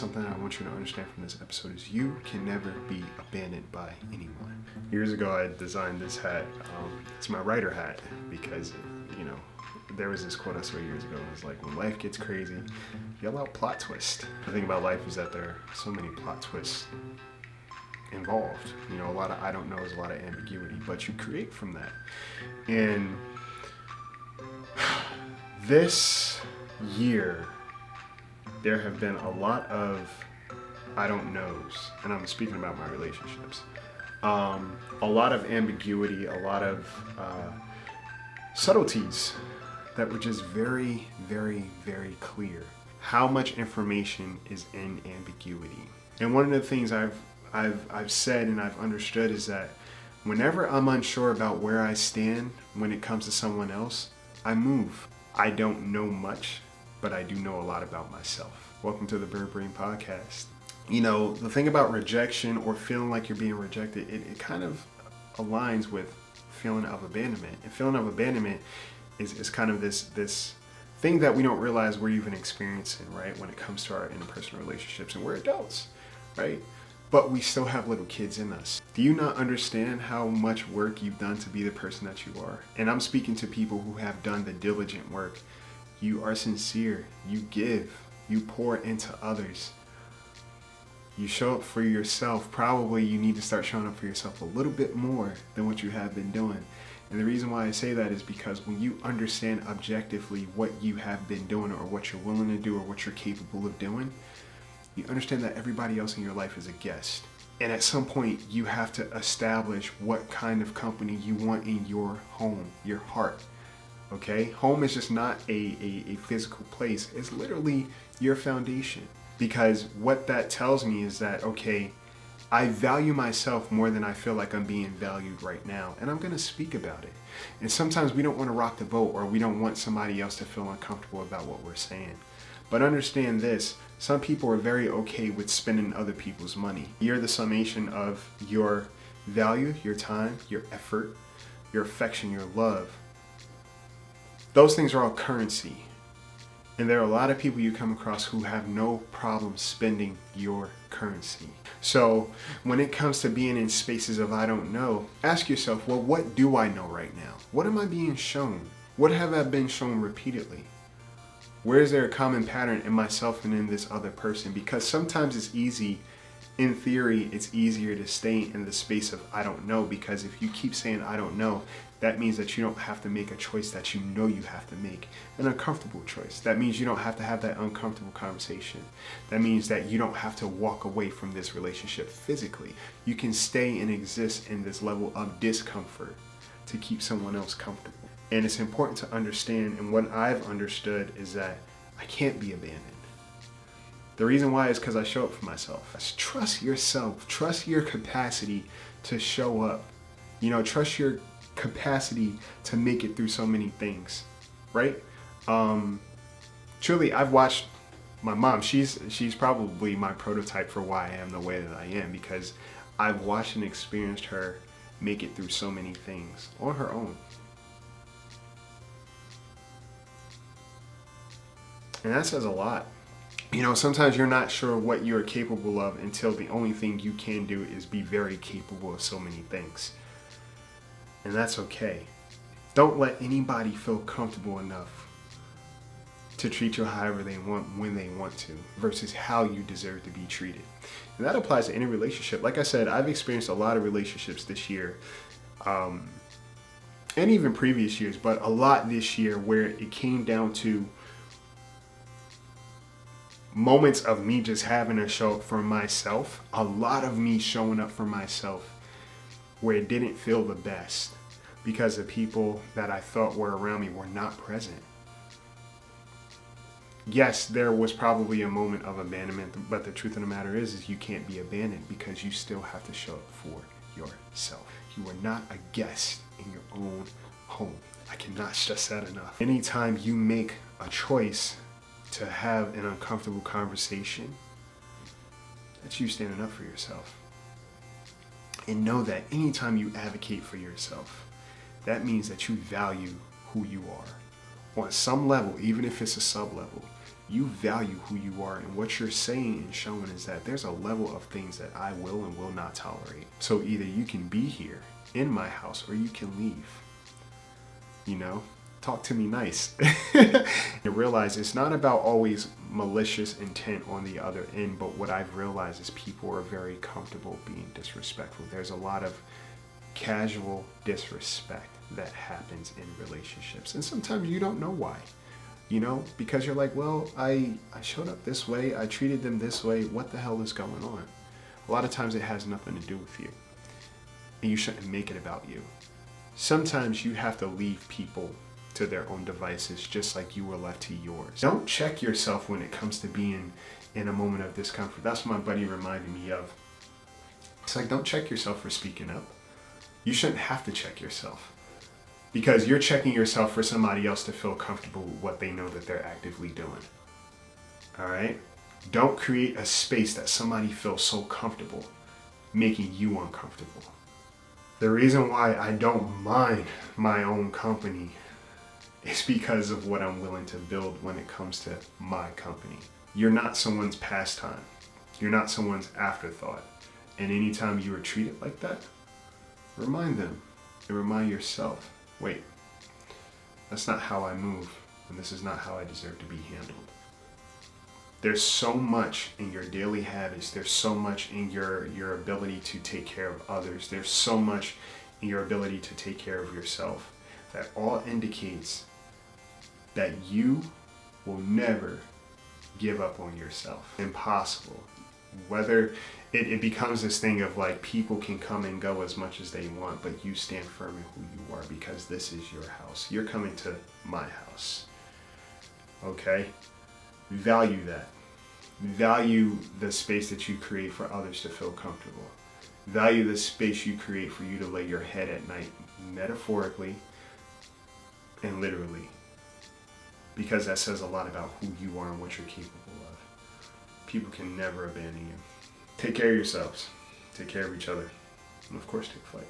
something I want you to understand from this episode is you can never be abandoned by anyone. Years ago, I designed this hat. It's my writer hat because, there was this quote I saw years ago. It was like, when life gets crazy, yell out plot twist. The thing about life is that there are so many plot twists involved. A lot of I don't knows, a lot of ambiguity, but you create from that. And this year, there have been a lot of I don't knows, and I'm speaking about my relationships. A lot of ambiguity, a lot of subtleties that were just very, very, very clear. How much information is in ambiguity? And one of the things I've said and I've understood is that whenever I'm unsure about where I stand when it comes to someone else, I move. I don't know much, but I do know a lot about myself. Welcome to the Bird Brain Podcast. The thing about rejection or feeling like you're being rejected, it kind of aligns with feeling of abandonment. And feeling of abandonment is kind of this thing that we don't realize we're even experiencing, right? When it comes to our interpersonal relationships, and we're adults, right? But we still have little kids in us. Do you not understand how much work you've done to be the person that you are? And I'm speaking to people who have done the diligent work. You are sincere, you give, you pour into others. You show up for yourself. Probably you need to start showing up for yourself a little bit more than what you have been doing. And the reason why I say that is because when you understand objectively what you have been doing or what you're willing to do or what you're capable of doing, you understand that everybody else in your life is a guest. And at some point, you have to establish what kind of company you want in your home, your heart. Okay? Home is just not a physical place. It's literally your foundation. Because what that tells me is that, okay, I value myself more than I feel like I'm being valued right now. And I'm going to speak about it. And sometimes we don't want to rock the boat, or we don't want somebody else to feel uncomfortable about what we're saying. But understand this, some people are very okay with spending other people's money. You're the summation of your value, your time, your effort, your affection, your love. Those things are all currency. And there are a lot of people you come across who have no problem spending your currency. So when it comes to being in spaces of I don't know, ask yourself, well, what do I know right now? What am I being shown? What have I been shown repeatedly? Where is there a common pattern in myself and in this other person? Because sometimes it's easy, in theory, it's easier to stay in the space of I don't know, because if you keep saying I don't know, that means that you don't have to make a choice that you know you have to make, an uncomfortable choice. That means you don't have to have that uncomfortable conversation. That means that you don't have to walk away from this relationship physically. You can stay and exist in this level of discomfort to keep someone else comfortable. And it's important to understand, and what I've understood is that I can't be abandoned. The reason why is because I show up for myself. Trust yourself. Trust your capacity to show up. Trust your capacity to make it through so many things, right? Truly, I've watched my mom. She's probably my prototype for why I am the way that I am, because I've watched and experienced her make it through so many things on her own. And that says a lot. Sometimes you're not sure what you're capable of until the only thing you can do is be very capable of so many things. And that's okay. Don't let anybody feel comfortable enough to treat you however they want, when they want to, versus how you deserve to be treated. And that applies to any relationship. Like I said, I've experienced a lot of relationships this year, and even previous years, but a lot this year where it came down to moments of me just having to show up for myself, a lot of me showing up for myself where it didn't feel the best because the people that I thought were around me were not present. Yes, there was probably a moment of abandonment, but the truth of the matter is you can't be abandoned because you still have to show up for yourself. You are not a guest in your own home. I cannot stress that enough. Anytime you make a choice to have an uncomfortable conversation, that's you standing up for yourself. And know that anytime you advocate for yourself, that means that you value who you are. On some level, even if it's a sub-level, You value who you are, and what you're saying and showing is that there's a level of things that I will and will not tolerate. So either you can be here in my house or you can leave. You know, talk to me nice. You realize it's not about always malicious intent on the other end, but what I've realized is people are very comfortable being disrespectful. There's a lot of casual disrespect that happens in relationships, and sometimes you don't know why. You know, because you're like, well, I showed up this way, I treated them this way, what the hell is going on? A lot of times it has nothing to do with you, and you shouldn't make it about you. Sometimes you have to leave people to their own devices, just like you were left to yours. Don't check yourself when it comes to being in a moment of discomfort. That's what my buddy reminded me of. It's like, don't check yourself for speaking up. You shouldn't have to check yourself, because you're checking yourself for somebody else to feel comfortable with what they know that they're actively doing. All right? Don't create a space that somebody feels so comfortable making you uncomfortable. The reason why I don't mind my own company is because of what I'm willing to build when it comes to my company. You're not someone's pastime. You're not someone's afterthought. And anytime you are treated like that, remind them and remind yourself, wait, that's not how I move, and this is not how I deserve to be handled. There's so much in your daily habits. There's so much in your ability to take care of others. There's so much in your ability to take care of yourself that all indicates that you will never give up on yourself. Impossible. Whether it becomes this thing of like people can come and go as much as they want, but you stand firm in who you are, because this is your house. You're coming to my house. Okay? Value that. Value the space that you create for others to feel comfortable. Value the space you create for you to lay your head at night, metaphorically and literally, because that says a lot about who you are and what you're capable of. People can never abandon you. Take care of yourselves. Take care of each other. And of course, take flight.